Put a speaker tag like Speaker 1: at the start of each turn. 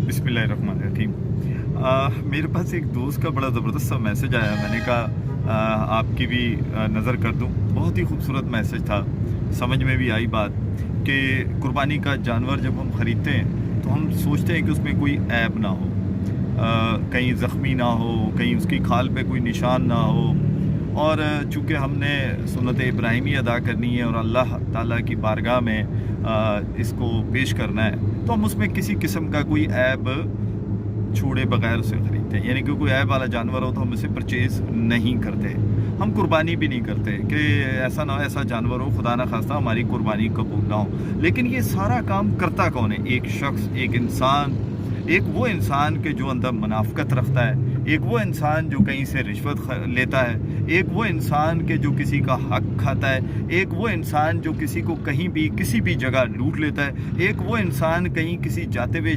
Speaker 1: बिस्मिल्लाहिर्रहमानिर्रहीम। मेरे पास एक दोस्त का बड़ा ज़बरदस्त सा मैसेज आया। मैंने कहा आपकी भी नज़र कर दूं। बहुत ही खूबसूरत मैसेज था। समझ में भी आई बात कि कुर्बानी का जानवर जब हम ख़रीदते हैं तो हम सोचते हैं कि उसमें कोई ऐब ना हो, कहीं ज़ख्मी ना हो, कहीं उसकी खाल पे कोई निशान ना हो। और चूँकि हमने सुन्नत इब्राहिमी अदा करनी है और अल्लाह ताला की बारगाह में इसको पेश करना है, तो हम उसमें किसी किस्म का कोई ऐब छोड़े बगैर उसे ख़रीदते हैं। यानी कि कोई ऐब वाला जानवर हो तो हम उसे परचेज़ नहीं करते, हम कुर्बानी भी नहीं करते कि ऐसा ना हो ऐसा जानवर हो, खुदा ना खास्ता हमारी कुर्बानी कबूल ना हो। लेकिन ये सारा काम करता कौन है? एक शख्स, एक इंसान। एक वो इंसान के जो अंदर मुनाफ़क़त रखता है, एक वो इंसान जो कहीं से रिश्वत लेता है, एक वो इंसान के जो किसी का हक खाता है, एक वो इंसान जो किसी को कहीं भी किसी भी जगह लूट लेता है, एक वो इंसान कहीं किसी जाते हुए